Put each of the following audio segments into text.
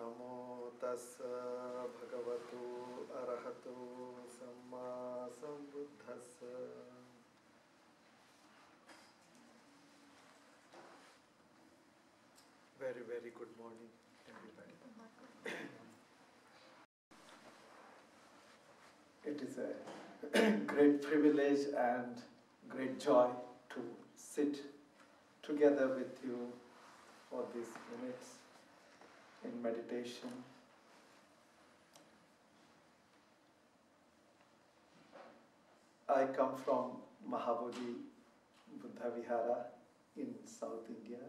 Namo tassa bhagavato arahato samma sambuddhassa. Very, very good morning, everybody. It is a great privilege and great joy to sit together with you for these minutes in meditation. I come from Mahabodhi Buddha Vihara in South India,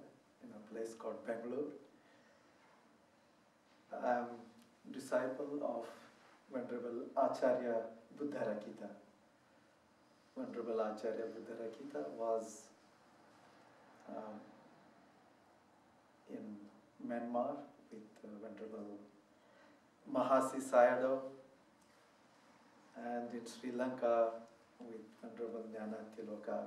in a place called Bangalore. I am disciple of Venerable Acharya Buddharakkhita. Venerable Acharya Buddharakkhita was in Myanmar with Venerable Mahasi Sayadaw, and in Sri Lanka with Venerable Jnana Tiloka.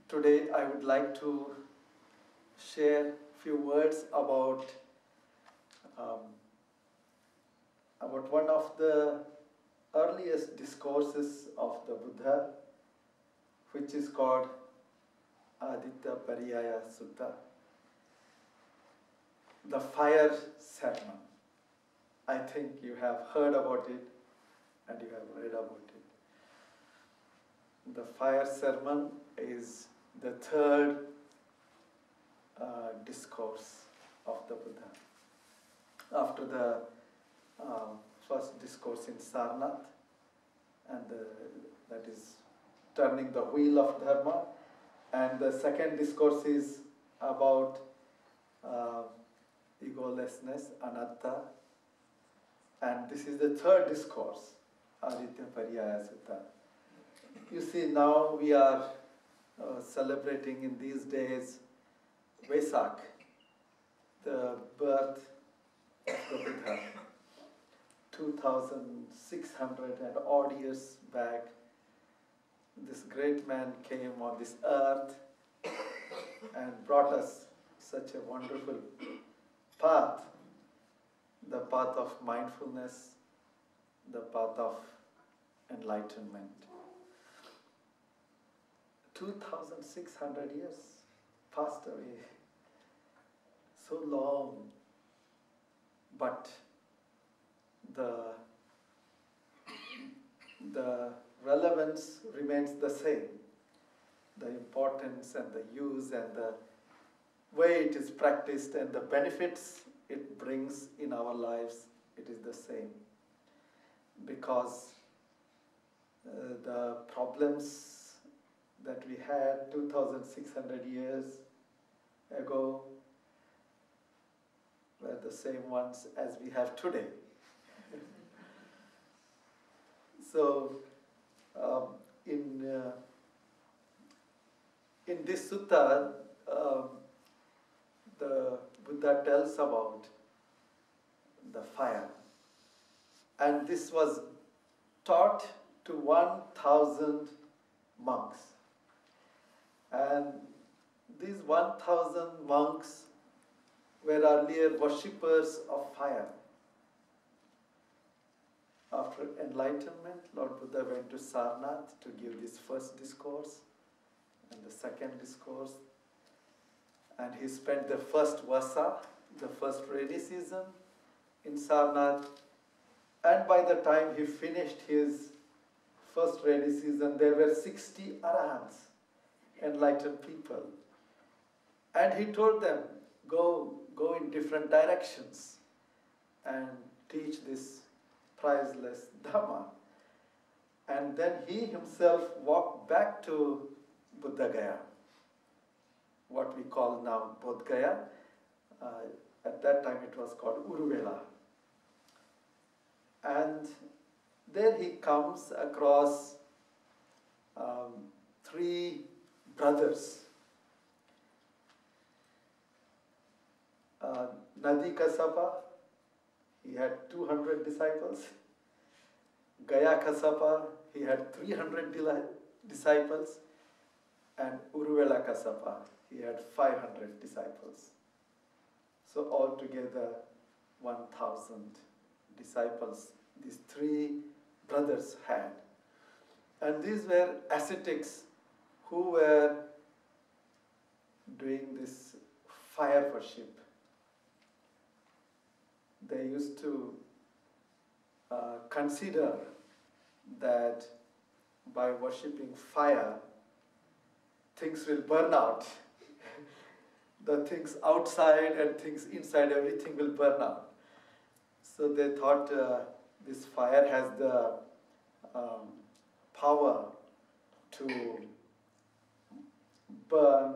Today I would like to share a few words about one of the earliest discourses of the Buddha, which is called Aditya Pariyaya Sutta, the fire sermon. I think you have heard about it and you have read about it. The fire sermon is the third discourse of the Buddha. After the first discourse in Sarnath, and that is turning the wheel of Dharma, and the second discourse is about egolessness, anatta, and this is the third discourse, Aditya Pariyaya Sutta. You see, now we are celebrating in these days Vesak, the birth of the Buddha. 2,600 and odd years back, this great man came on this earth and brought us such a wonderful path, the path of mindfulness, the path of enlightenment. 2,600 years passed away, so long, but the relevance remains the same. The importance and the use and the way it is practiced and the benefits it brings in our lives, it is the same. Because the problems that we had 2,600 years ago were the same ones as we have today. So, in this sutta, the Buddha tells about the fire, and this was taught to 1,000 monks, and these 1,000 monks were earlier worshippers of fire. After enlightenment, Lord Buddha went to Sarnath to give this first discourse and the second discourse. And he spent the first vasa, the first rainy season in Sarnath. And by the time he finished his first rainy season, there were 60 arahants, enlightened people. And he told them, go in different directions and teach this priceless Dhamma. And then he himself walked back to Buddha Gaya, what we call now Bodh Gaya. At that time it was called Uruvela. And there he comes across three brothers. Nadi Kasapa, he had 200 disciples. Gaya Kasapa, he had 300 disciples. and Uruvela Kasapa, he had 500 disciples. So altogether 1,000 disciples these three brothers had. And these were ascetics who were doing this fire worship. They used to consider that by worshipping fire, things will burn out. The things outside and things inside, everything will burn out. So they thought this fire has the power to burn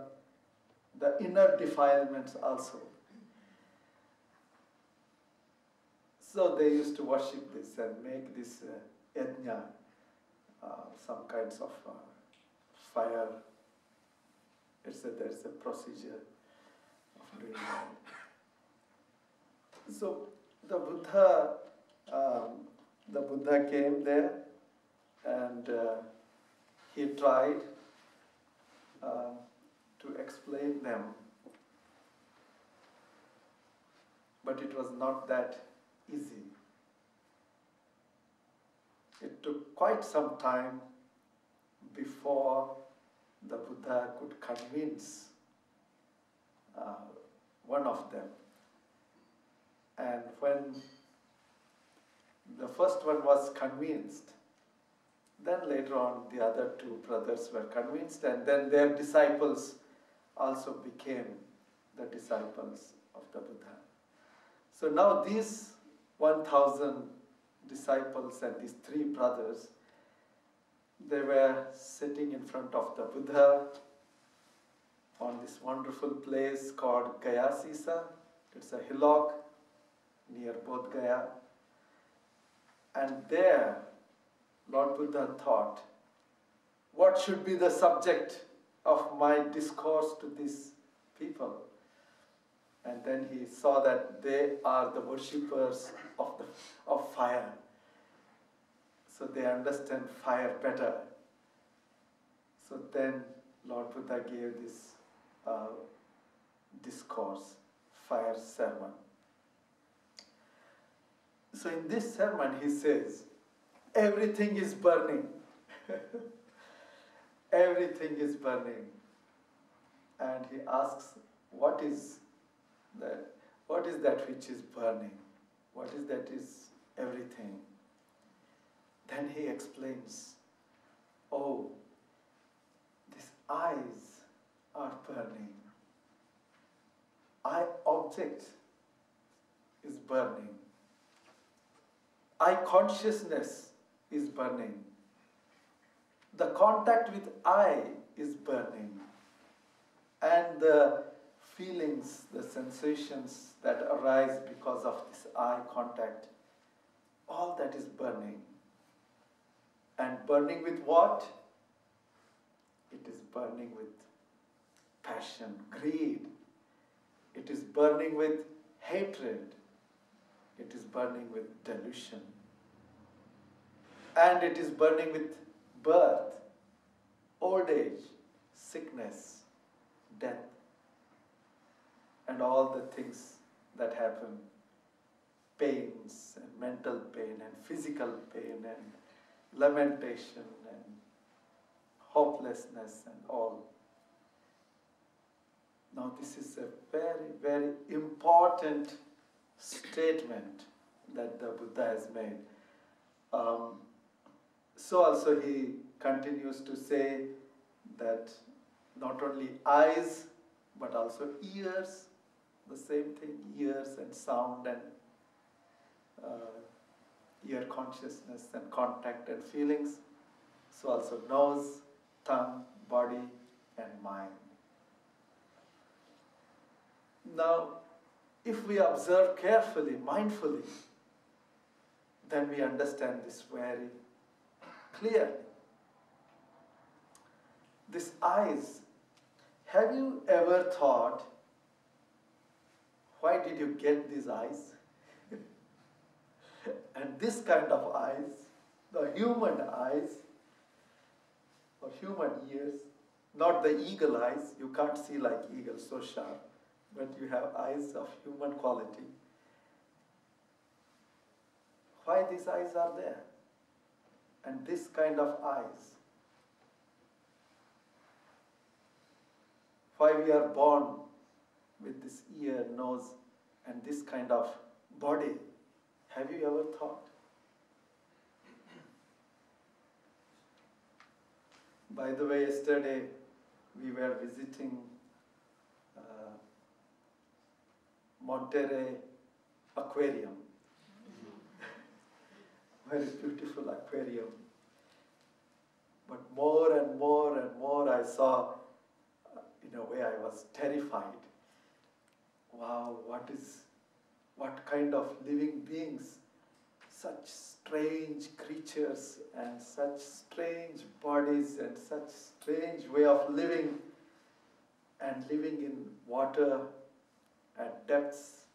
the inner defilements also. So they used to worship this and make this yajna, some kinds of fire. There's a procedure of doing that. So the Buddha came there, and he tried to explain them, but it was not that easy. It took quite some time before the Buddha could convince one of them. And when the first one was convinced, then later on the other two brothers were convinced, and then their disciples also became the disciples of the Buddha. So now these 1,000 disciples and these three brothers, they were sitting in front of the Buddha on this wonderful place called Gaya Sisa. It's a hillock near Bodh Gaya. And there, Lord Buddha thought, what should be the subject of my discourse to these people? And then he saw that they are the worshippers of fire. So they understand fire better. So then Lord Buddha gave this discourse, fire sermon. So in this sermon he says, everything is burning. Everything is burning. And he asks, what is that which is burning? What is that is everything? Then he explains, oh, these eyes are burning. Eye object is burning. Eye consciousness is burning. The contact with eye is burning. And the feelings, the sensations that arise because of this eye contact, all that is burning. And burning with what? It is burning with passion, greed. It is burning with hatred. It is burning with delusion. And it is burning with birth, old age, sickness, death, and all the things that happen, pains and mental pain and physical pain and lamentation and hopelessness and all. Now this is a very, very important statement that the Buddha has made. So also he continues to say that not only eyes but also ears, the same thing, ears and sound and ear consciousness and contact and feelings. So also nose, tongue, body and mind. Now, if we observe carefully, mindfully, then we understand this very clearly. These eyes, have you ever thought, why did you get these eyes? And this kind of eyes, the human eyes, or human ears, Not the eagle eyes, you can't see like eagle so sharp, but you have eyes of human quality. Why these eyes are there? And this kind of eyes. Why we are born with this ear, nose, and this kind of body? Have you ever thought? By the way, yesterday we were visiting Monterey Aquarium. Very beautiful aquarium. But more and more and more I saw, in a way I was terrified. Wow, what kind of living beings, such strange creatures and such strange bodies and such strange way of living, and living in water at depths,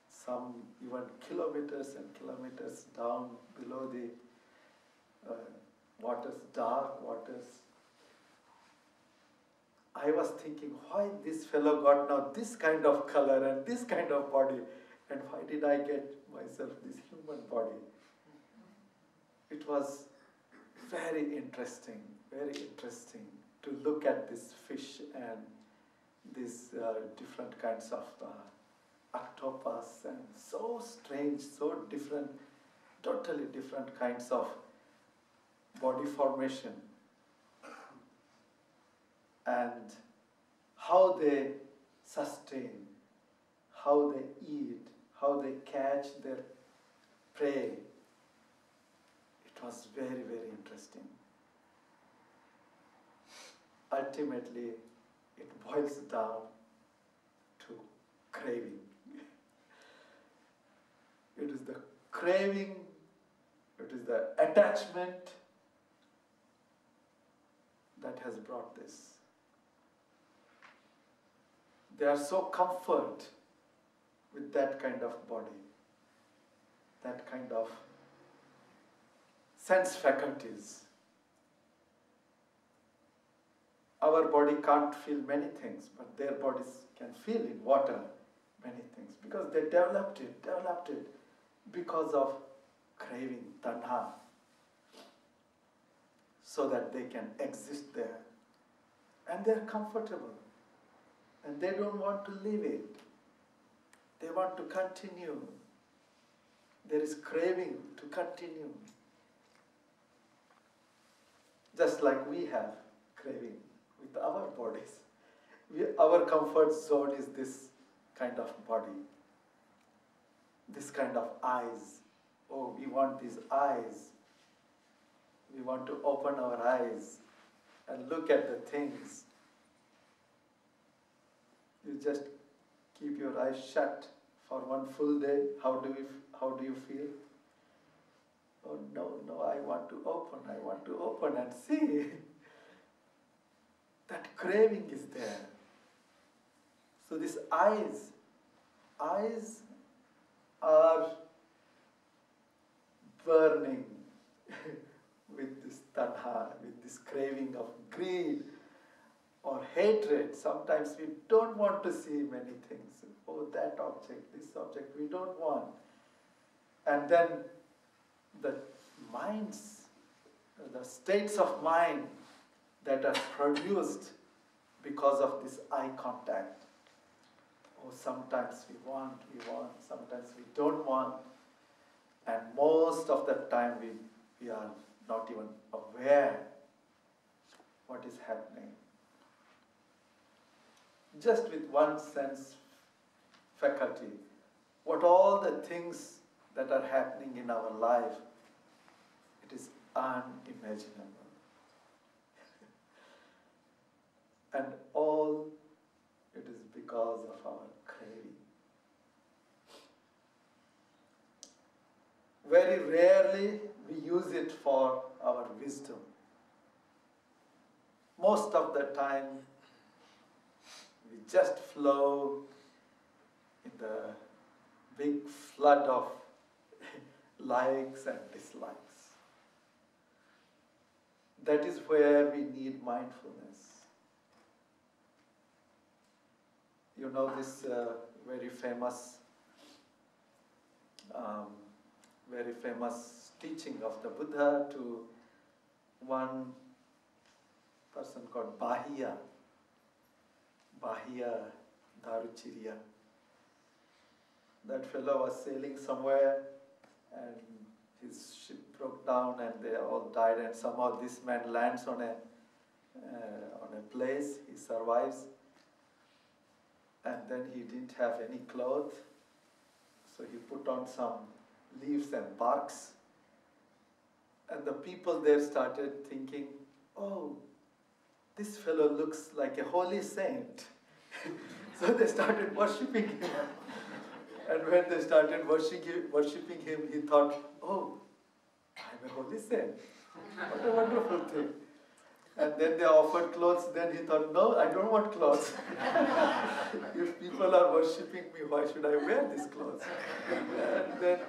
some even kilometers and kilometers down below the waters, dark waters. I was thinking, why this fellow got now this kind of color and this kind of body, and why did I get myself this human body? It was very interesting to look at this fish and these different kinds of octopus, and so strange, so different, totally different kinds of body formation, and how they sustain, how they eat, how they catch their prey. It was very, very interesting. Ultimately, it boils down to craving. It is the craving, it is the attachment that has brought this. They are so comfort with that kind of body, that kind of sense faculties. Our body can't feel many things, but their bodies can feel in water many things, because they developed it because of craving, tanha, so that they can exist there. And they're comfortable. And they don't want to leave it. They want to continue. There is craving to continue. Just like we have craving with our bodies. Our comfort zone is this kind of body. This kind of eyes. Oh, we want these eyes. We want to open our eyes and look at the things. You just keep your eyes shut for one full day. How do you feel? Oh no, I want to open and see. That craving is there. So these eyes are burning with this tanha, with this craving of greed or hatred. Sometimes we don't want to see many things. Oh, that object, this object, we don't want. And then the minds, the states of mind that are produced because of this eye contact. Oh, sometimes we want, sometimes we don't want. And most of the time we are not even aware what is happening. Just with one sense faculty, what all the things that are happening in our life, it is unimaginable. And all it is because of our craving. Very rarely we use it for our wisdom. Most of the time we just flow in the big flood of likes and dislikes. That is where we need mindfulness. You know this very famous teaching of the Buddha to one person called Bahiya Daruchiriya. That fellow was sailing somewhere and his ship broke down and they all died, and somehow this man lands on a place, he survives, and then he didn't have any clothes, so he put on some leaves and barks, and the people there started thinking, oh, this fellow looks like a holy saint. So they started worshipping him. And when they started worshipping him, he thought, oh, I'm a holy saint. What a wonderful thing. And then they offered clothes, then he thought, no, I don't want clothes. If people are worshipping me, why should I wear these clothes? And then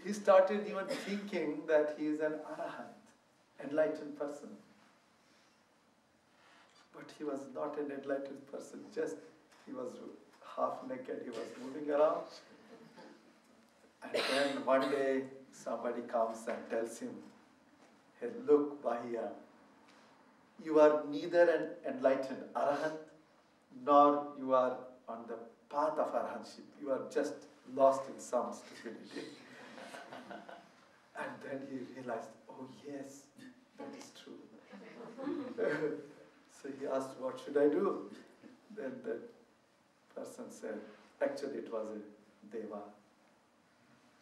he started even thinking that he is an arahant, enlightened person. But he was not an enlightened person, just he was half naked, he was moving around. And then one day somebody comes and tells him, hey, look, Bahiya, you are neither an enlightened arahant, nor you are on the path of arahantship. You are just lost in some stupidity. And then he realized, oh yes, that is true. So he asked, what should I do? Then the person said, actually it was a deva.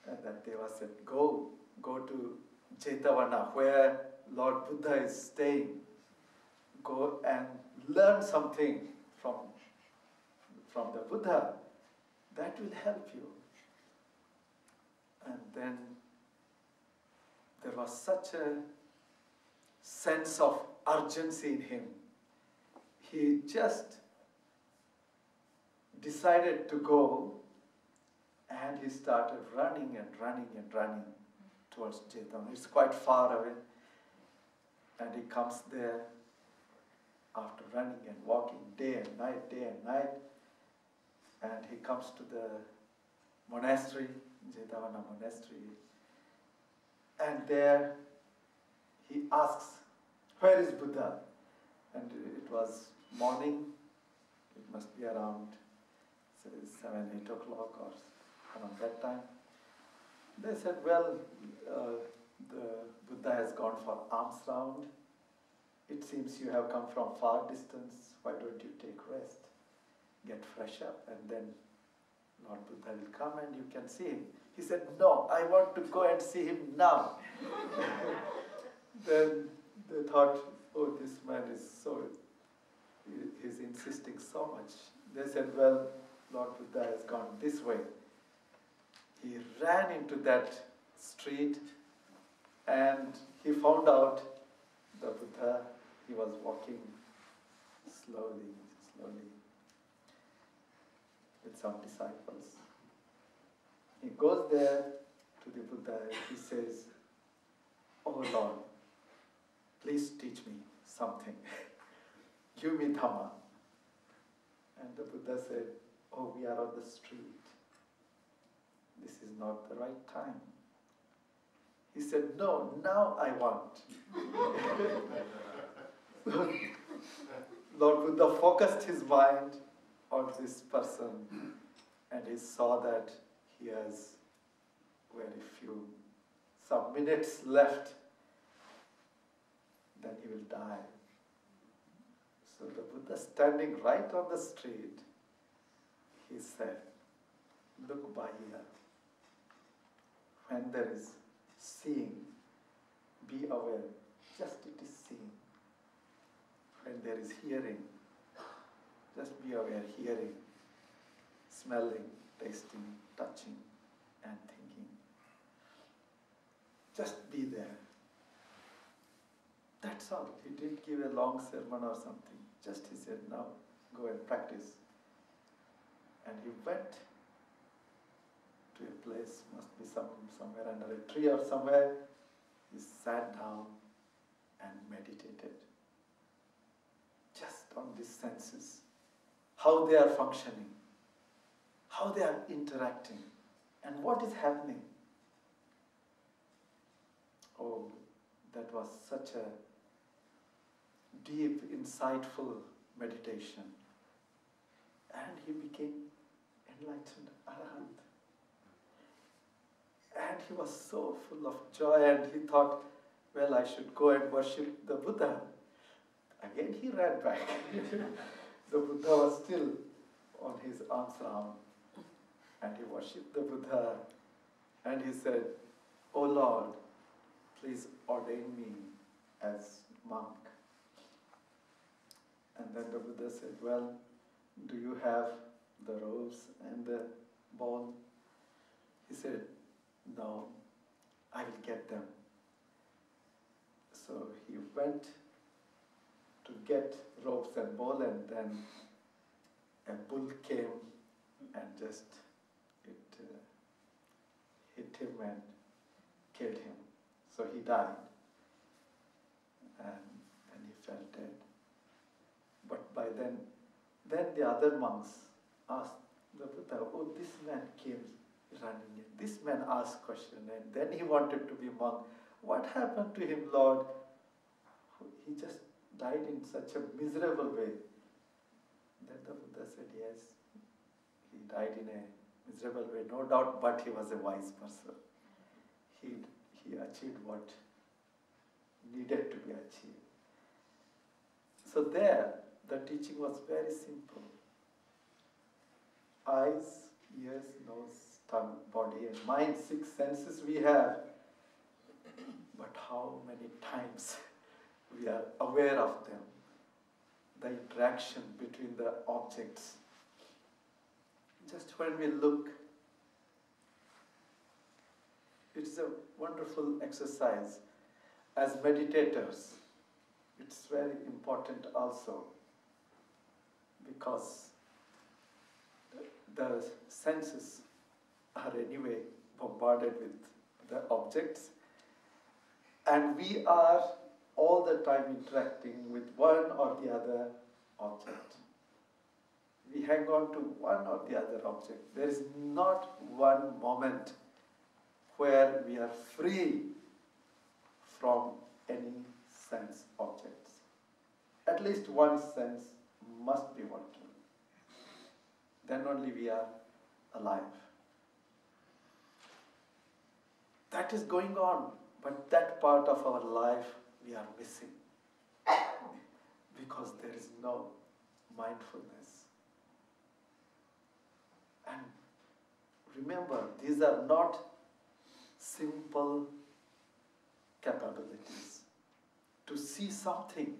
And that deva said, go to Jetavana, where Lord Buddha is staying. Go and learn something from the Buddha. That will help you. And then there was such a sense of urgency in him. He just decided to go, and he started running towards Jetavana. It's quite far away. And he comes there after running and walking day and night. And he comes to the monastery, Jetavana monastery. And there he asks, where is Buddha? And it was morning, it must be around 7, 8 o'clock or around that time. They said, well, the Buddha has gone for alms round. It seems you have come from far distance. Why don't you take rest, get fresh up, and then Lord Buddha will come and you can see him. He said, no, I want to go and see him now. Then they thought, oh, this man he's insisting so much. They said, well, Lord Buddha has gone this way. He ran into that street and he found out the Buddha, he was walking slowly with some disciples. He goes there to the Buddha and he says, oh Lord, please teach me something. Give me Dhamma. And the Buddha said, oh, we are on the street. This is not the right time. He said, no, now I want. Lord Buddha focused his mind on this person and he saw that he has some minutes left, then he will die. So the Buddha standing right on the street, he said, look, Bahiya, when there is seeing, be aware, just it is seeing. When there is hearing, just be aware, hearing, smelling, tasting, touching, and thinking. Just be there. That's all. He didn't give a long sermon or something. Just he said, now go and practice. And he went to a place, must be somewhere under a tree or somewhere. He sat down and meditated. Just on these senses, how they are functioning. how they are interacting, and what is happening. Oh, that was such a deep, insightful meditation. And he became enlightened arahant. And he was so full of joy, and he thought, well, I should go and worship the Buddha. Again he ran back. The Buddha was still on his ashram, and he worshipped the Buddha, and he said, "Oh Lord, please ordain me as monk." And then the Buddha said, "Well, do you have the robes and the bowl?" He said, "No, I will get them." So he went to get robes and bowl, and then a bull came and just hit him and killed him. So he died, and he fell dead. But by then the other monks asked the Buddha, "Oh, this man came running in. This man asked question, and then he wanted to be monk. What happened to him, Lord? He just died in such a miserable way." Then the Buddha said, "Yes, he died in a miserable way, no doubt, but he was a wise person. He achieved what needed to be achieved." So there, the teaching was very simple. Eyes, ears, nose, tongue, body, and mind, 6 senses we have. But how many times we are aware of them? The interaction between the objects. Just when we look, it's a wonderful exercise. As meditators, it's very important also, because the senses are anyway bombarded with the objects, and we are all the time interacting with one or the other object. We hang on to one or the other object. There is not one moment where we are free from any sense objects. At least one sense must be working. Then only we are alive. That is going on, but that part of our life we are missing because there is no mindfulness. And remember, these are not simple capabilities. To see something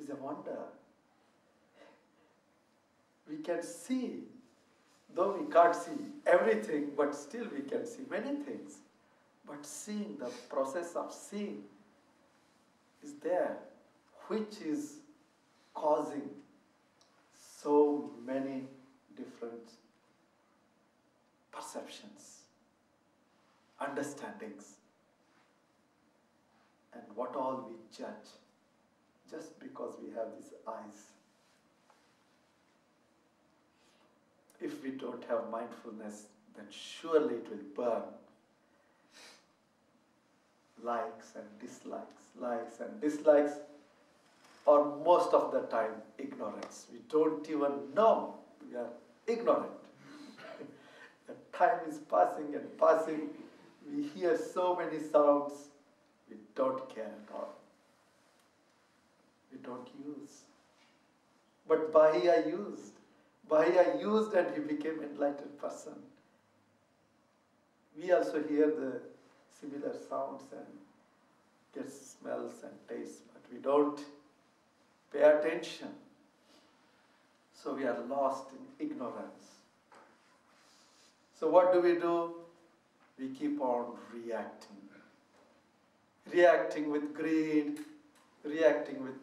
is a wonder. We can see, though we can't see everything, but still we can see many things. But seeing, the process of seeing is there, which is causing so many different perceptions, understandings, and what all we judge just because we have these eyes. If we don't have mindfulness, then surely it will burn. Likes and dislikes, or most of the time ignorance. We don't even know. We are ignorant. The time is passing and passing. We hear so many sounds. We don't care at all. We don't use. But Bahiya used. Bahiya used, and he became an enlightened person. We also hear the similar sounds and get smells and tastes, but we don't pay attention. So we are lost in ignorance. So what do? We keep on reacting. Reacting with greed, reacting with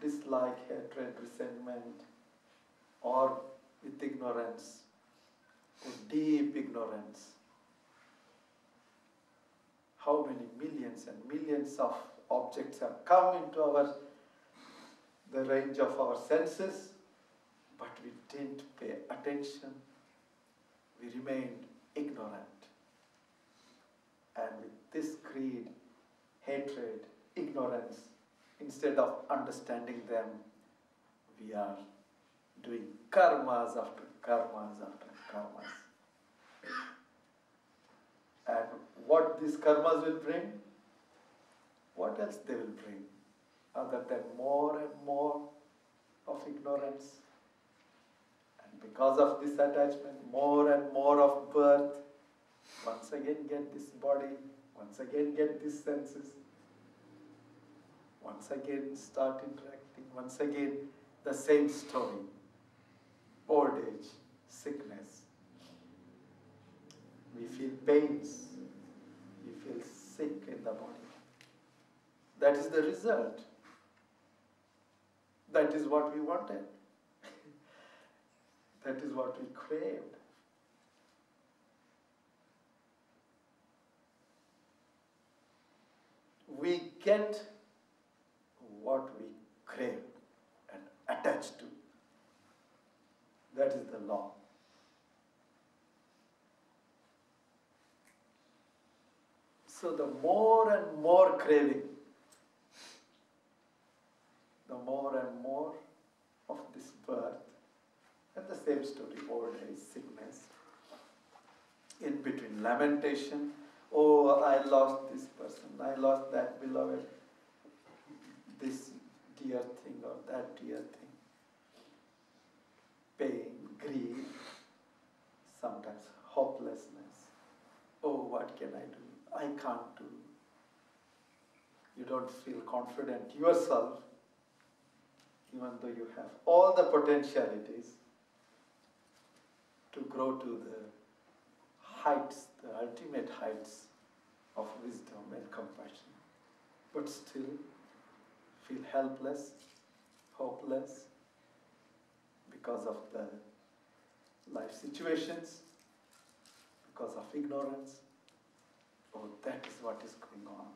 dislike, hatred, resentment, or with ignorance, or deep ignorance. How many millions and millions of objects have come into the range of our senses, but we didn't pay attention we remained ignorant. And with this greed, hatred, ignorance, instead of understanding them, we are doing karmas after karmas after karmas. And what these karmas will bring? What else they will bring? Other than more and more of ignorance. And because of this attachment, more and more of birth. Once again get this body, once again get these senses. Once again start interacting, once again the same story. Old age, sickness. We feel pains, we feel sick in the body. That is the result. That is what we wanted. That is what we craved. We get what we crave and attach to. That is the law. So the more and more craving, the more and more of this birth, and the same story, old age, sickness, in between lamentation, oh, I lost this person, I lost that beloved, this dear thing or that dear thing. Pain, grief, sometimes hopelessness. Oh, what can I do? I can't do. You don't feel confident yourself, even though you have all the potentialities to grow to the heights, the ultimate heights of wisdom and compassion, but still feel helpless, hopeless because of the life situations, because of ignorance. Oh, that is what is going on.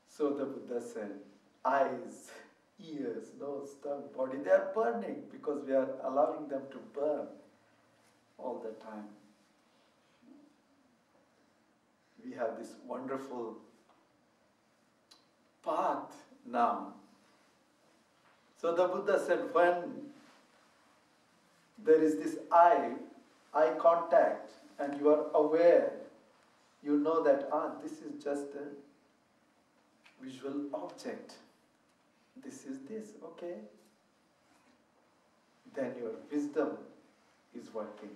So the Buddha said, eyes, ears, nose, tongue, body, they are burning because we are allowing them to burn all the time. We have this wonderful path now. So the Buddha said, when there is this eye contact, and you are aware, you know that, this is just a visual object. This is this, okay? Then your wisdom is working.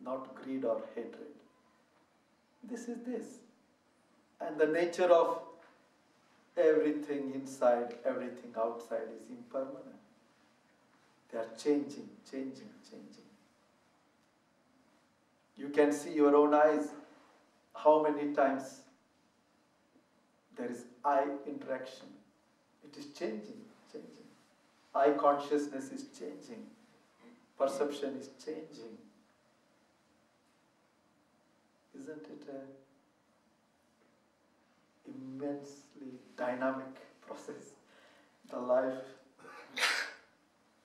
Not greed or hatred. This is this. And the nature of everything inside, everything outside is impermanent. They are changing, changing, changing. You can see your own eyes, how many times there is eye interaction. It is changing, changing. Eye consciousness is changing. Perception is changing. Isn't it an immensely dynamic process, the life?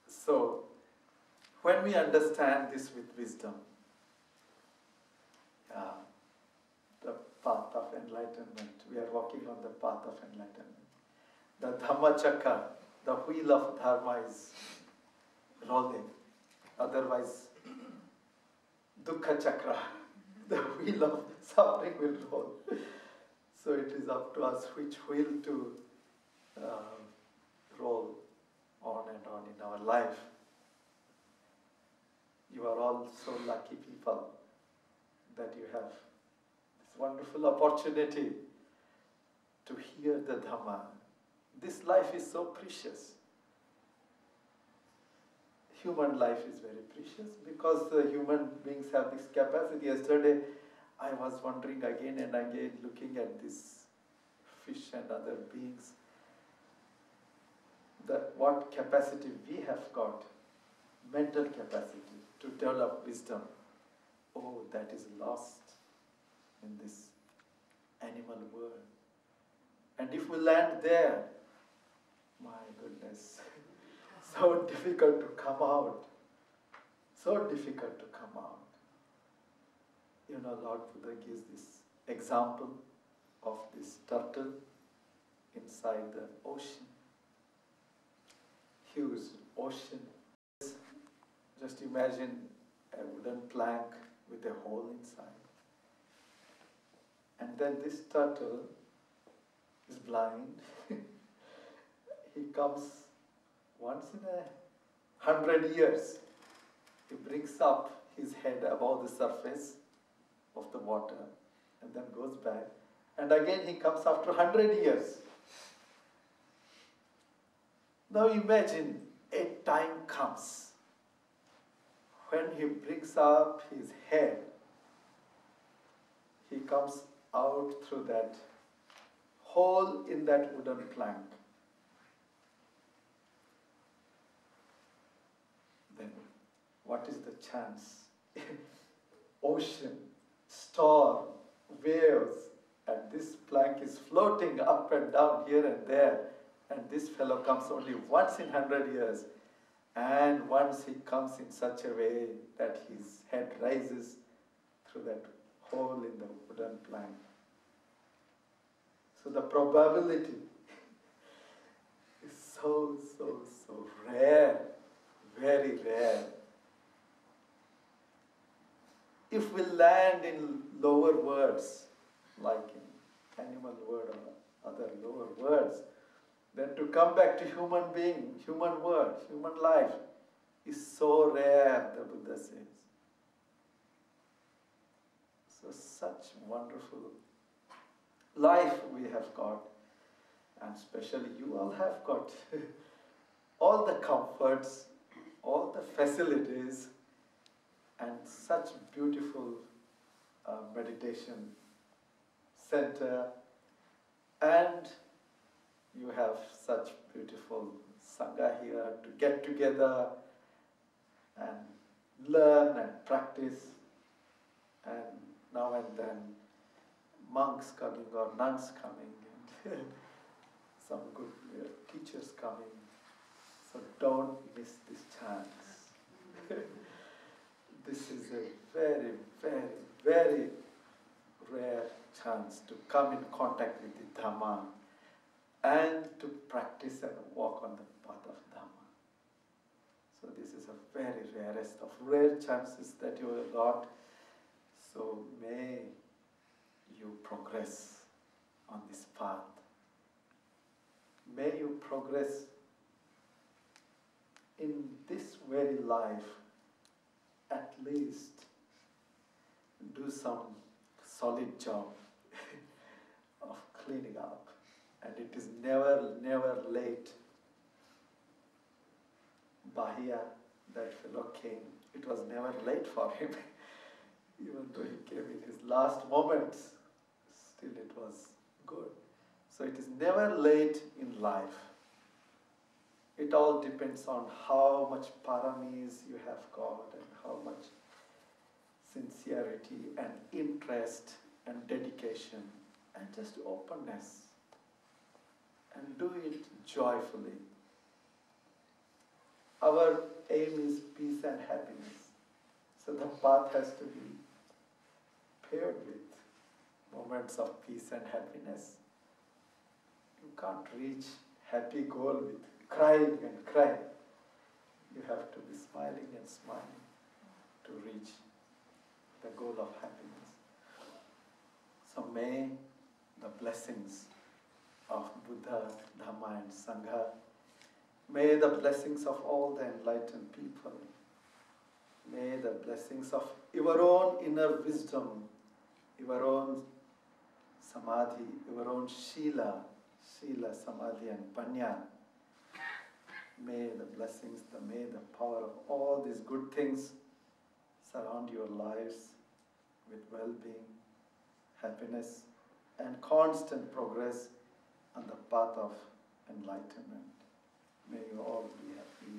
So, when we understand this with wisdom, the path of enlightenment, we are walking on the path of enlightenment. The Dhammachakra, the wheel of Dharma is rolling. Otherwise, Dukkha Chakra, the wheel of suffering will roll. So it is up to us which wheel to roll on and on in our life. You are all so lucky people that you have this wonderful opportunity to hear the Dhamma. This life is so precious. Human life is very precious because human beings have this capacity. Yesterday, I was wondering again and again, looking at this fish and other beings, what capacity we have got, mental capacity to develop wisdom. Oh, that is lost in this animal world. And if we land there, my goodness, so difficult to come out. so difficult to come out. You know, Lord Buddha gives this example of this turtle inside the ocean, huge ocean. Just imagine a wooden plank with a hole inside. And then this turtle is blind. He comes once in 100 years. He brings up his head above the surface of the water and then goes back. And again he comes after 100 years. Now imagine a time comes when he brings up his head, he comes out through that hole in that wooden plank. Then what is the chance? Ocean, storm, waves, and this plank is floating up and down here and there, and this fellow comes only once in 100 years. And once he comes in such a way that his head rises through that hole in the wooden plank. So the probability is so rare, very rare. If we land in lower words, like in animal world or other lower words, then to come back to human being, human world, human life is so rare, the Buddha says. So such wonderful life we have got, and especially you all have got all the comforts, all the facilities, and such beautiful meditation center, and you have such beautiful Sangha here to get together and learn and practice, and now and then monks coming or nuns coming and some good teachers coming. So don't miss this chance. This is a very, very, very rare chance to come in contact with the Dhamma and to practice and walk on the path of Dhamma. So this is a very rarest of rare chances that you have got. So may you progress on this path. May you progress in this very life, at least do some solid job of cleaning up. And it is never late. Bahia, that fellow came, it was never late for him. Even though he came in his last moments, still it was good. So it is never late in life. It all depends on how much paramis you have got and how much sincerity and interest and dedication and just openness. And do it joyfully. Our aim is peace and happiness. So the path has to be paired with moments of peace and happiness. You can't reach happy goal with crying and crying. You have to be smiling and smiling to reach the goal of happiness. So may the blessings of Buddha, Dhamma and Sangha, may the blessings of all the enlightened people, may the blessings of your own inner wisdom, your own samadhi, your own Shila, Samadhi and Panya, may the blessings, may the power of all these good things surround your lives with well-being, happiness and constant progress on the path of enlightenment. May you all be happy,